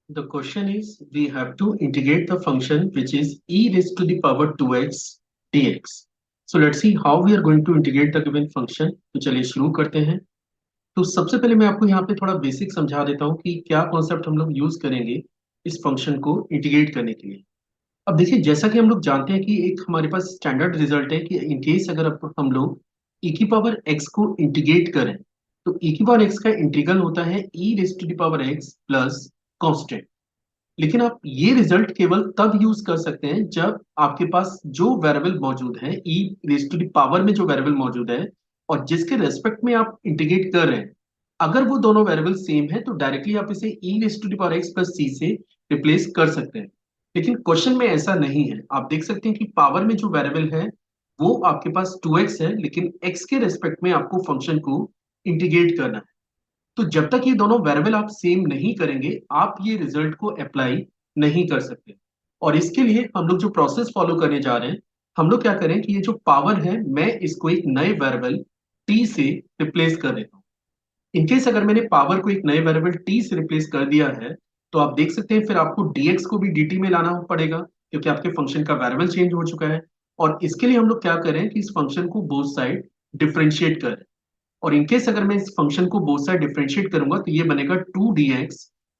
The question is, we have to integrate the function which is e raised to the power 2x dx. So let's see how we are going to integrate the given function. तो चलिए शुरू करते हैं। तो सबसे पहले मैं आपको यहाँ पे थोड़ा बेसिक समझा देता हूँ कि क्या कॉन्सेप्ट हम लोग यूज करेंगे इस फंक्शन को इंटीग्रेट करने के लिए। अब देखिए, जैसा कि हम लोग जानते हैं कि एक हमारे पास स्टैंडर्ड रिजल्ट है कि इन केस अगर हम लोग e की पावर x को इंटीग्रेट करें तो e की पावर x का इंटीग्रल होता है e raise to the power x plus constant. लेकिन आप ये रिजल्ट केवल तब यूज कर सकते हैं जब आपके पास जो वेरिएबल मौजूद है e raise to the power में जो वेरिएबल मौजूद है और जिसके रेस्पेक्ट में आप इंटीग्रेट कर रहे हैं, अगर वो दोनों वेरिएबल सेम है तो डायरेक्टली आप इसे e raise to the power x plus c से रिप्लेस कर सकते हैं। लेकिन क्वेश्चन में ऐसा नहीं है। आप देख सकते हैं कि पावर में जो वेरिएबल है वो आपके पास 2x है, लेकिन x के रेस्पेक्ट में आपको फंक्शन को इंटीग्रेट करना है। तो जब तक ये दोनों वेरिएबल आप सेम नहीं करेंगे, आप ये रिजल्ट को अप्लाई नहीं कर सकते। और इसके लिए हम लोग जो प्रोसेस फॉलो करने जा रहे हैं, हम लोग क्या करें कि ये जो पावर है मैं इसको एक नए वेरिएबल t से रिप्लेस कर देता हूँ। इनकेस अगर मैंने पावर को एक नए वेरिएबल t से रिप्लेस कर दिया है तो आप देख सकते हैं फिर आपको dx को भी dt में लाना पड़ेगा, क्योंकि आपके फंक्शन का वेरिएबल चेंज हो चुका है। और इसके लिए हम लोग क्या करें कि इस फंक्शन को बोथ साइड डिफरेंशिएट करें। और इनकेस अगर मैं इस फंक्शन को बोथ साइड डिफरेंशिएट करूंगा तो ये बनेगा 2dx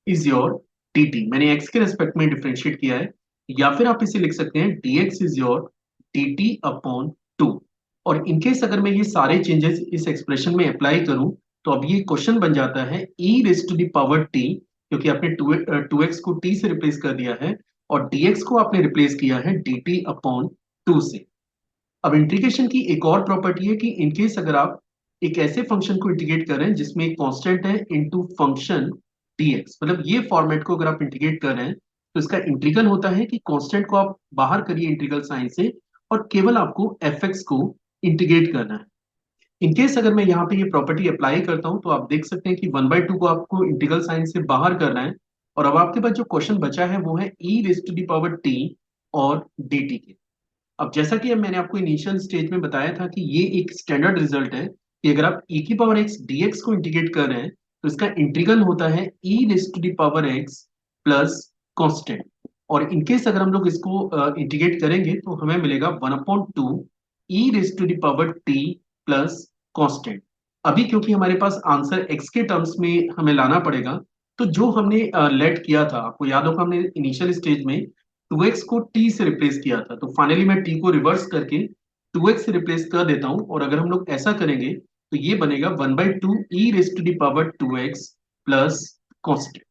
इज योर dt। मैंने x के रेस्पेक्ट में डिफरेंशिएट किया है। या फिर आप इसे लिख सकते हैं dx is your dt upon 2। और इनकेस अगर मैं ये सारे चेंजेस इस एक्सप्रेशन में अप्लाई करूं तो अब ये क्वेश्चन बन जाता है e raise to the power t, क्योंकि आपने 2x को t से रिप्लेस कर दिया है और dx को आपने रिप्लेस किया है dt अपॉन 2 से। अब इंटीग्रेशन की एक और प्रॉपर्टी है कि इनकेस अगर आप एक ऐसे फंक्शन को इंटीग्रेट कर रहे हैं जिसमें एक कांस्टेंट है इनटू फंक्शन dx, मतलब ये फॉर्मेट को अगर आप इंटीग्रेट कर रहे हैं तो इसका इंटीग्रल होता है कि कांस्टेंट को आप बाहर करिए इंटीग्रल साइन से और केवल आपको fx को इंटीग्रेट करना है। इनकेस अगर मैं यहाँ पे ये प्रॉपर्टी अप्लाई करता हूँ तो आप देख सकते हैं कि 1/2 को आपको इंटीग्रल साइन से बाहर करना है। और अब आपके पास जो क्वेश्चन बचा है वो है e raise to the power t और dt के। अब जैसा कि अब मैंने आपको इनिशियल स्टेज में बताया था कि ये एक स्टैंडर्ड रिजल्ट है कि अगर आप e की पावर x dx को इंटीग्रेट कर रहे हैं तो इसका इंटीग्रल होता है e raise to the power x plus constant. और इनकेस अगर हम लोग इसको इंटीग्रेट करेंगे तो हमें मिलेगा 1/2 e raise to the power t plus constant. अभी क्योंकि हमारे पास आंसर x के टर्म्स में हमें लाना पड़ेगा, तो जो हमने लेट किया था, आपको याद होगा हमने इनिशियल स्टेज में 2x को t से रिप्लेस किया था, तो फाइनली मैं t को रिवर्स करके 2x से रिप्लेस कर देता हूं। और अगर हम लोग ऐसा करेंगे तो ये बनेगा 1/2 e raise to the power 2x plus constant.